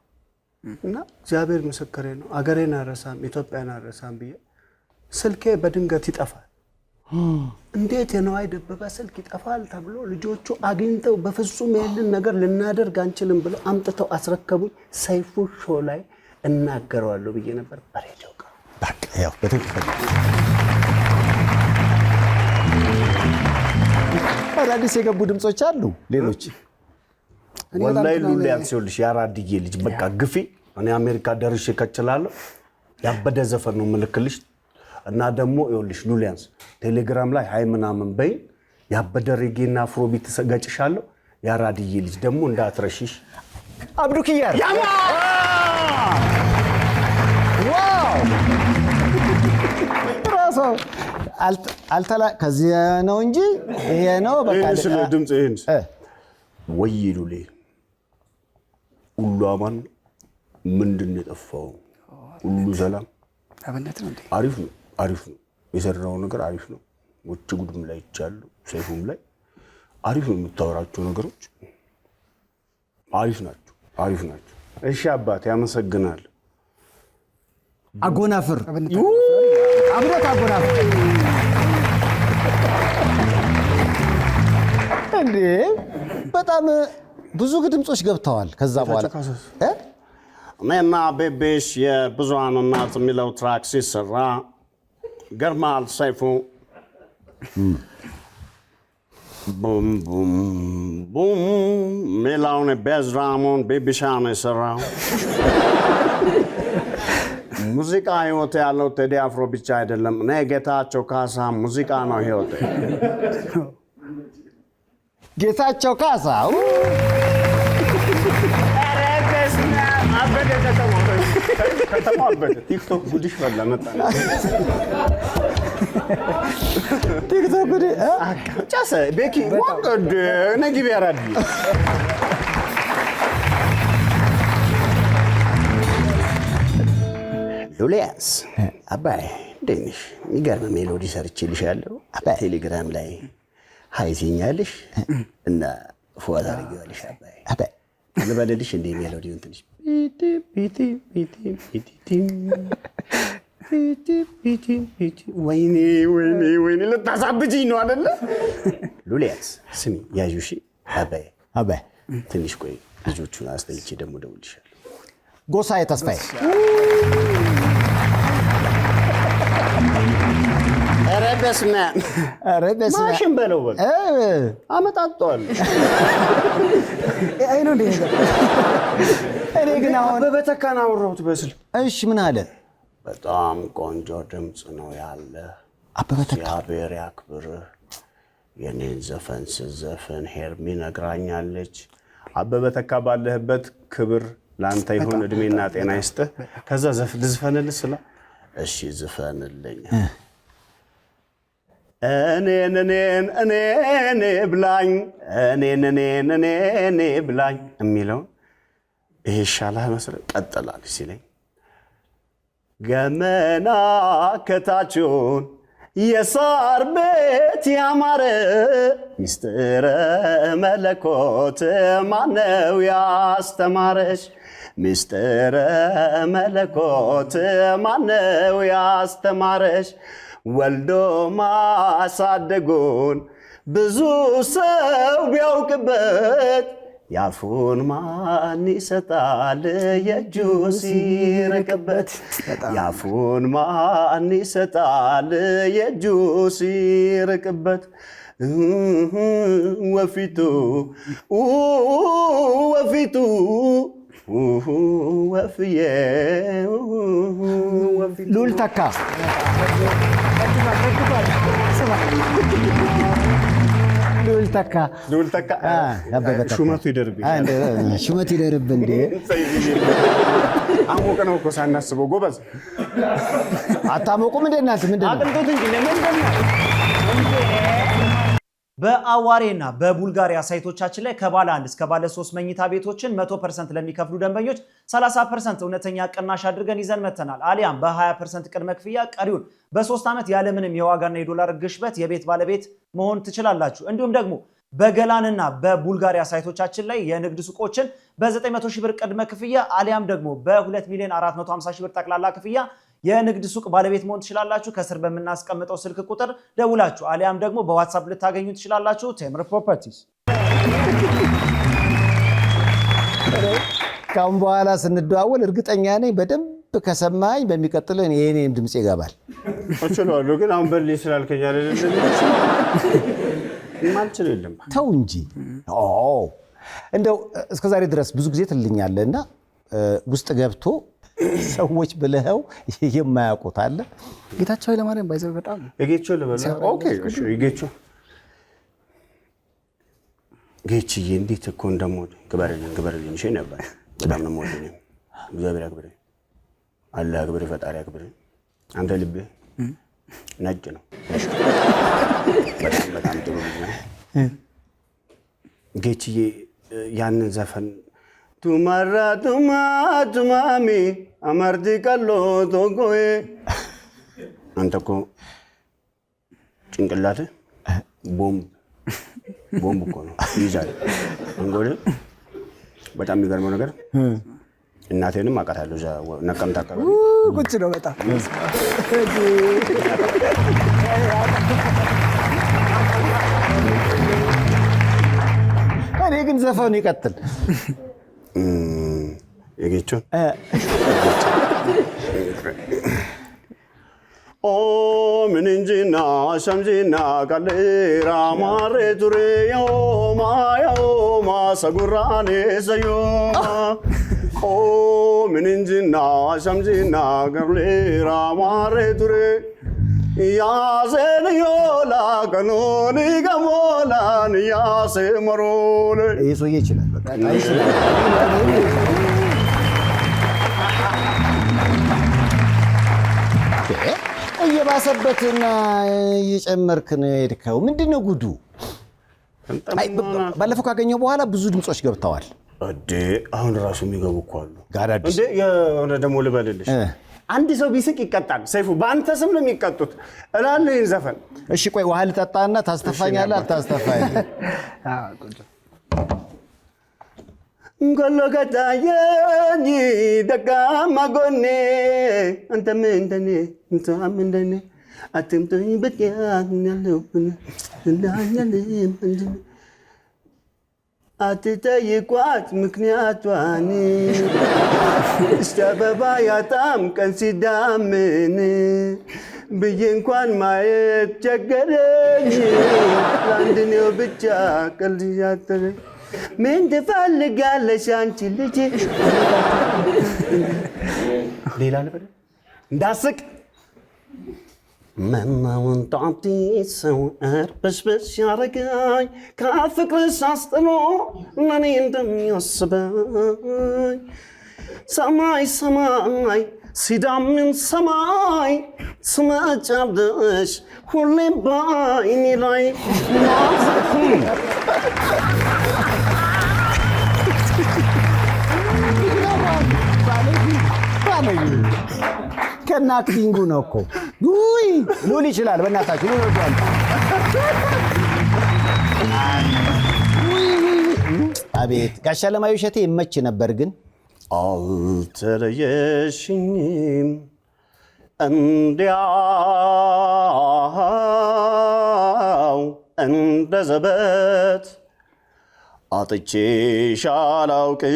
እና እግዚአብሔር ምስክሬ ነው አገሬን አረሳም ኢትዮጵያን አረሳም ብዬ ስልኬ በድንገት ይጠፋል። እንዴት የነዋይ ደበበ ስልክ ይጠፋል ተብሎ ልጆቹ አግኝተው በፍጹም ይሄንን ነገር ልናደርግ አንችልም ብለው አምጥተው አስረከቡኝ። ሰይፉ ሾው ላይ እናገረዋለሁ ብዬ ነበር በሬዲዮ ጋር በቃ ያው በትክክል አዳዲስ የገቡ ድምጾች አሉ ሌሎች ወላሂ ሉሊ አንሲውልሽ ያራድዬ ልጅ በቃ ግፊ እኔ አሜሪካ ደርሼ ከችላለሁ ያበደ ዘፈን ነው ምልክልሽ እና ደግሞ ይኸውልሽ ሉሊያንስ ቴሌግራም ላይ ሃይ ምናምን በይ ያበደ ሬጌና አፍሮቢት ተገጭሻለሁ ያራድዬ ልጅ ደግሞ እንዳትረሽሽ አብዱ ኪያር ያማ ዋው ራሱ አልተላ ከዚህ ነው እንጂ ይሄ ነው በቃ ስለ ድምጽ ይሄን ወይ ሉሊ ሁሉ አማን ምንድን ነው የጠፋው? ሁሉ ሰላም አብነት ነው እንዴ? አሪፍ ነው የሰራው ነገር አሪፍ ነው። ውጭ ጉድም ላይ ይቻሉ ሰይፉም ላይ አሪፍ ነው የምታወራቸው ነገሮች አሪፍ ናቸው። እሺ አባቴ ያመሰግናል። አጎናፍር አብረት አጎናፍር እንዴ በጣም ብዙ ድምጾች ገብተዋል። ከዛ በኋላ እኔና ቤቤሽ የብዙሃን እናት የሚለው ትራክ ሲሰራ ገርማል ሰይፉ ቡም ቡም ቡም ሚላውን ቤዝራሙን ቤቢሻ ነው የሰራው። ሙዚቃ ህይወት ያለው ቴዲ አፍሮ ብቻ አይደለም። እኔ ጌታቸው ካሳ ሙዚቃ ነው ህይወት። ጌታቸው ካሳ ቲክቶክ ጉድሽ በላ መጣ ቲክቶክ ጉድ ጫሰ ቤኪ ወንድ ነግቢ ያራዲ ሉሊያንስ አባይ ደንሽ የሚገርም ሜሎዲ ሰርችልሻለሁ ቴሌግራም ላይ ሃይሲኛልሽ እና ፎቶ አድርጌዋለሽ አባይ ልበልልሽ እንደ ሜሎዲውን ትንሽ ወይኔ ልታሳብጂኝ ነው አይደለ? ሉሊያንስ ስሚ ያዡ እሺ አባይ ትንሽ ቆይ ልጆቹን አስተኝቼ ደግሞ እደውልልሻለሁ። ጎሳዬ ተስፋዬ ኧረ በስመ አብ ማሽን በለው በል አመጣጧል። አይ ነው እንዴ? እኔ ግን አሁን በበተካና አወራሁት በስል እሺ ምን አለ? በጣም ቆንጆ ድምጽ ነው ያለ አበበተካ እግዚአብሔር ያክብርህ። የኔን ዘፈን ስዘፍን ሄርሚ ነግራኛለች። አበበተካ ባለህበት ክብር ላንተ ይሁን እድሜና ጤና ይስጥህ። ከዛ ልዝፈንልህ ስላ እሺ ዝፈንልኝ እኔን ብላኝ እኔን ብላኝ የሚለውን ይሄ ይሻላል መሰለኝ። ቀጥላል ሲለኝ ገመና ከታችሁን የሳር ቤት ያማረ ሚስጥረ መለኮት ማነው ያስተማረሽ? ሚስጥረ መለኮት ማነው ያስተማረሽ? ወልዶ ማሳደጉን ብዙ ሰው ቢያውቅበት ያፉን ማን ይሰጣል የእጁ ሲርቅበት ያፉን ማን ይሰጣል የእጁ ሲርቅበት ወፊቱ ወፊቱ ወፍዬ ሉል ተካ ሉል ተካ ሹመቱ ይደርብኝ ሹመቱ ይደርብ እንዴ አሞቀ ነው እኮ ሳናስበው ጎበዝ አታሞቁም እንዴ እናንተ ምንድነው አቅልጦት እንጂ ለምንድነው በአዋሬና በቡልጋሪያ ሳይቶቻችን ላይ ከባለ 1 እስከ ባለ 3 መኝታ ቤቶችን 100% ለሚከፍሉ ደንበኞች 30% እውነተኛ ቅናሽ አድርገን ይዘን መተናል። አሊያም በ20% ቅድመ ክፍያ ቀሪውን በ3 ዓመት ያለምንም የዋጋና የዶላር ግሽበት የቤት ባለቤት መሆን ትችላላችሁ። እንዲሁም ደግሞ በገላንና በቡልጋሪያ ሳይቶቻችን ላይ የንግድ ሱቆችን በ900 ሺህ ብር ቅድመ ክፍያ አሊያም ደግሞ በ2 ሚሊዮን 450 ሺህ ብር ጠቅላላ ክፍያ የንግድ ሱቅ ባለቤት መሆን ትችላላችሁ። ከስር በመናስቀምጠው ስልክ ቁጥር ደውላችሁ አሊያም ደግሞ በዋትስአፕ ልታገኙ ትችላላችሁ። ቴምር ፕሮፐርቲስ። ካሁን በኋላ ስንደዋወል እርግጠኛ ነኝ በደንብ ከሰማኝ በሚቀጥለው የኔም ድምጽ ይገባል። እችላለሁ ግን አሁን በልኝ ስላልከኝ አይደለም ማልችል የለም ተው እንጂ እንደው እስከዛሬ ድረስ ብዙ ጊዜ ትልኛለህና ውስጥ ገብቶ ሰዎች ብለው የማያውቁት አለ። ጌታቸው ኃይለማርያም ባይዘው በጣም የጌቾ ለበለ ኦኬ እሺ የጌቾ ጌችዬ እንዴት እኮ እንደሞድ ግበርልኝ እሺ ነበር በጣም ነው ሞድኝ እግዚአብሔር ያክብረኝ አላህ ያክብረኝ ፈጣሪ ያክብረኝ አንተ ልቤ ነጭ ነው በጣም ጥሩ ነው ጌችዬ ያንን ዘፈን ቱማራ ቱማሚ አማርቲ ቀሎ ቶጎዬ አንተ እኮ ጭንቅላት ቦምብ እኮ ነው ይዛል አንጎል በጣም የሚገርመው ነገር እናቴንም አውቃታለሁ እዛ ነቀምት አካባቢ ቁጭ ነው በጣም እኔ ግን ዘፈኑ ይቀጥል የጌቾን ኦ ምን እንጂና ሸምጂና ቀሌራ ማሬ ቱሬ ያማ ሰጉራኔ ሰዮ ኦ ምን እንጂና ሸምጂና ቀሌራ ማሬ ቱሬ ያሴን ዮላ ቀኖኒ ገሞላን ያሴ መሮለ ይሄ ሰውዬ ይችላል በቃ ይችላል እየባሰበትና እየጨመርክ ነው የሄድከው ምንድነው ጉዱ ባለፈው ካገኘው በኋላ ብዙ ድምጾች ገብተዋል እዴ አሁን ራሱ የሚገቡ እኮ አሉ ጋራዲስ እንዴ የሆነ ደሞ ልበልልሽ አንድ ሰው ቢስቅ ይቀጣል ሰይፉ በአንተ ስም ነው የሚቀጡት እላለሁ ይሄን ዘፈን እሺ ቆይ ውሃ ልጠጣና ታስተፋኛለህ አታስተፋኝ እንጎሎ ገታየኝ ደካማ ጎኔ አንተ ምንድኔ እንተምንደኔ አትምቶኝ በትያን ያለውብን እንዳኛለም እንጂ አትጠይቋት ምክንያቷን እስከበባ ያጣም ቀን ሲዳምን ብዬ እንኳን ማየት ቸገረኝ ለአንድኔው ብቻ ቀልድ ያተረኝ ምን ትፈልጋለሽ አንቺ ልጅ ሌላ ነበር እንዳስቅ መናውን ጣንቲ ሰው እርበሽበሽ ያረጋኝ ከፍቅር ሳስጥሎ ለኔ እንደሚያስበኝ ሰማይ ሰማይ ሲዳምን ሰማይ ስመጫለሽ ሁሌም ባይኔ ላይ ከና አክቲንጉ ነው እኮ ውይ ሉል ይችላል በእናታችሁ ሉል ወዷል አቤት ጋሻ ለማዩ ሸቴ ይመች ነበር ግን አልተለየሽኝም እንዲያው እንደ ዘበት አጥቼሽ አላውቅም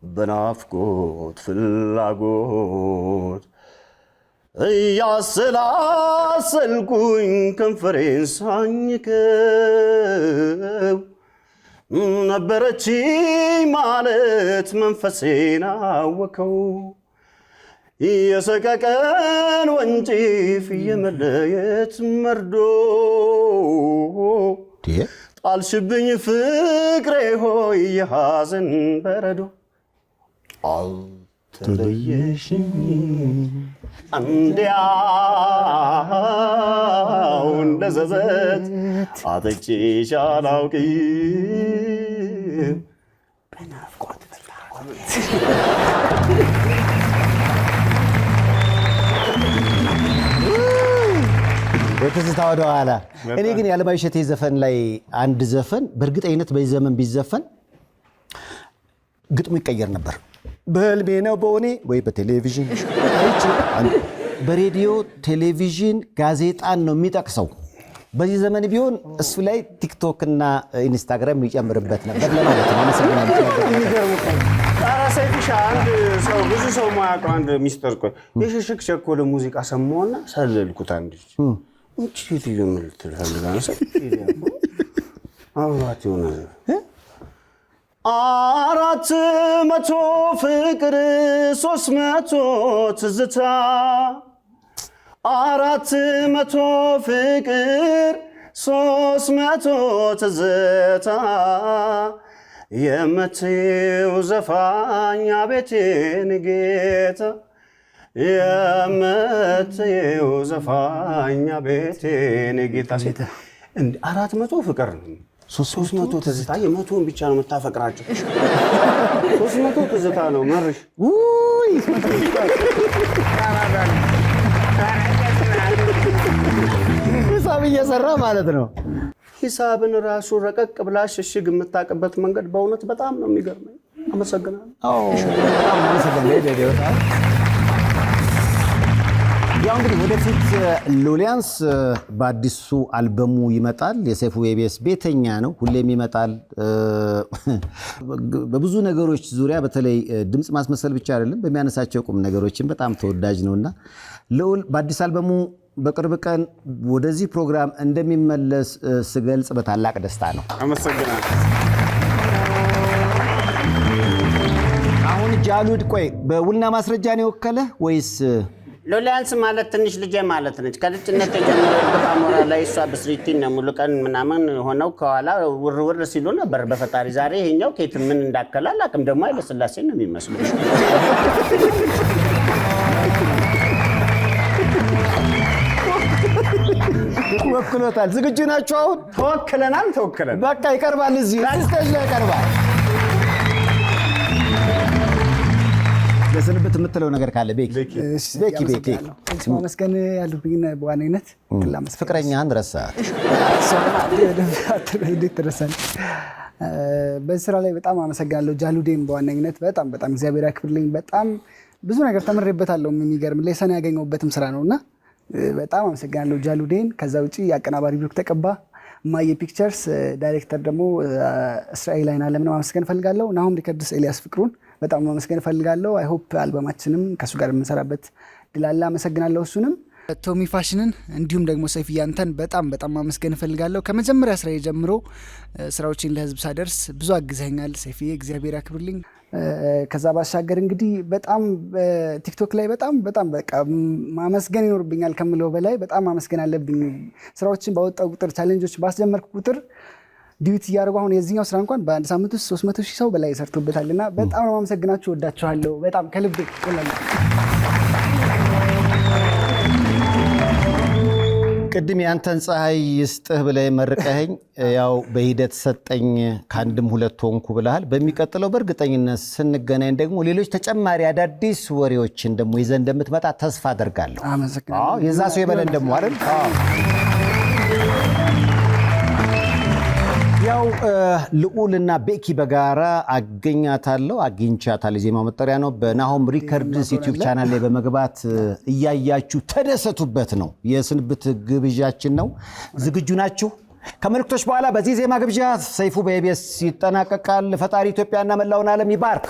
በናፍቆት ፍላጎት እያሰላሰልኩኝ ከንፈሬን ሳኝከው ነበረች ማለት መንፈሴን አወከው የሰቀቀን ወንጭፍ የመለየት መርዶ ጣልሽብኝ ፍቅሬ ሆይ የሐዘን በረዶ አልተለየሽኝ እንዲያው እንደ ዘበት አጥቼሽ አላውቅም በናፍቆት ፍላጎት በትዝታ ወደ ኋላ እኔ ግን የዓለማየሁ እሸቴ ዘፈን ላይ አንድ ዘፈን በእርግጠኝነት በዚህ ዘመን ቢዘፈን ግጥሙ ይቀየር ነበር። በህልሜ ነው በሆኔ ወይ በቴሌቪዥን በሬዲዮ ቴሌቪዥን ጋዜጣን ነው የሚጠቅሰው። በዚህ ዘመን ቢሆን እሱ ላይ ቲክቶክ እና ኢንስታግራም ሊጨምርበት ነበር ለማለት ነው። አመሰግናለሁ። ሰይፍሻ አንድ ሰው ብዙ ሰው ማያውቀው አንድ ሚስጥር ቆይ የሽሽክ ቸኮለ ሙዚቃ ሰማሁና ሰለልኩት። አንድ እንቺ ትልምል ትልፈልጋን ሰው አውራት ይሆነ 400 ፍቅር 300 ትዝታ 400 ፍቅር 300 ትዝታ የመቴው ዘፋኝ አቤቴን ጌታ የመቴው ዘፋኝ አቤቴን ጌታ 400 ፍቅር ነው 300 ትዝታ የመቶን ብቻ ነው የምታፈቅራቸው 300 ትዝታ ነው መርሽ ውይ ሂሳብ እየሰራ ማለት ነው። ሂሳብን ራሱ ረቀቅ ብላ ሽሽግ የምታውቅበት መንገድ በእውነት በጣም ነው የሚገርመኝ። አመሰግናለሁ። ያው እንግዲህ ወደፊት ሎሊያንስ በአዲሱ አልበሙ ይመጣል። የሰይፉ ኢቢኤስ ቤተኛ ነው፣ ሁሌም ይመጣል። በብዙ ነገሮች ዙሪያ በተለይ ድምፅ ማስመሰል ብቻ አይደለም፣ በሚያነሳቸው ቁም ነገሮችን በጣም ተወዳጅ ነውና ልዑል በአዲስ አልበሙ በቅርብ ቀን ወደዚህ ፕሮግራም እንደሚመለስ ስገልጽ በታላቅ ደስታ ነው። አመሰግናለሁ። አሁን ጃሉድ ቆይ በውልና ማስረጃ ነው የወከለ ወይስ? ሎሊያንስ ማለት ትንሽ ልጄ ማለት ነች። ከልጅነት ጀምሮ በአሞራ ላይ እሷ ብስሪቲ ነው ሙሉ ቀን ምናምን ሆነው ከኋላ ውርውር ሲሉ ነበር በፈጣሪ። ዛሬ ይሄኛው ኬት ምን እንዳከለ አላውቅም። ደግሞ ኃይለሥላሴ ነው የሚመስለው። ወክሎታል። ዝግጁ ናችሁ? አሁን ተወክለናል። በቃ ይቀርባል። እዚህ ስቴጅ ላይ ይቀርባል። ለስንብት የምትለው ነገር ካለ ቤኪ ማመስገን ያሉብኝ በዋነኝነት ፍቅረኛህን ረሳት። በዚህ ስራ ላይ በጣም አመሰግናለሁ። ጃሉዴን በዋነኝነት በጣም እግዚአብሔር ያክብርልኝ። በጣም ብዙ ነገር ተምሬበታለሁ። የሚገርም ሌሰን ያገኘሁበትም ስራ ነውና በጣም አመሰግናለሁ ጃሉዴን። ከዛ ውጪ የአቀናባሪ ብሩክ ተቀባ፣ ማየ ፒክቸርስ ዳይሬክተር ደግሞ እስራኤል አይን አለምን ማመስገን ፈልጋለሁ። ናሁም ሪከርድስ ኤልያስ ፍቅሩን በጣም ማመስገን ፈልጋለሁ። አይ ሆፕ አልበማችንም ከሱ ጋር የምንሰራበት ድላላ አመሰግናለሁ። እሱንም ቶሚ ፋሽንን እንዲሁም ደግሞ ሰይፍ ያንተን በጣም ማመስገን ፈልጋለሁ። ከመጀመሪያ ስራ ጀምሮ ስራዎችን ለህዝብ ሳደርስ ብዙ አግዘኛል ሰይፍዬ፣ እግዚአብሔር ያክብርልኝ። ከዛ ባሻገር እንግዲህ በጣም ቲክቶክ ላይ በጣም በቃ ማመስገን ይኖርብኛል ከምለው በላይ በጣም ማመስገን አለብኝ። ስራዎችን ባወጣው ቁጥር ቻሌንጆች ባስጀመርኩ ቁጥር ዲዩቲ እያደረጉ አሁን የዚህኛው ስራ እንኳን በአንድ ሳምንት ውስጥ 300,000 ሰው በላይ ሰርቶበታልና በጣም ነው ማመሰግናችሁ። ወዳችኋለሁ በጣም ከልብ ይላል። ቅድም ያንተን ፀሐይ ይስጥህ ብለህ መርቀኸኝ ያው በሂደት ሰጠኝ ከአንድም ሁለት ሆንኩ ብለሃል። በሚቀጥለው በእርግጠኝነት ስንገናኝ ደግሞ ሌሎች ተጨማሪ አዳዲስ ወሬዎችን ደግሞ ይዘህ እንደምትመጣ ተስፋ አደርጋለሁ። አመሰግናለሁ። የዛ ሰው የበለን ደግሞ አይደል? ያው ልዑልና ቤኪ በጋራ አግኝቻታለሁ የዜማው መጠሪያ ነው። በናሆም ሪከርድስ ዩቲዩብ ቻናል ላይ በመግባት እያያችሁ ተደሰቱበት ነው የስንብት ግብዣችን ነው። ዝግጁ ናችሁ? ከመልእክቶች በኋላ በዚህ ዜማ ግብዣ ሰይፉ በኢቢኤስ ይጠናቀቃል። ፈጣሪ ኢትዮጵያና መላውን ዓለም ይባርክ።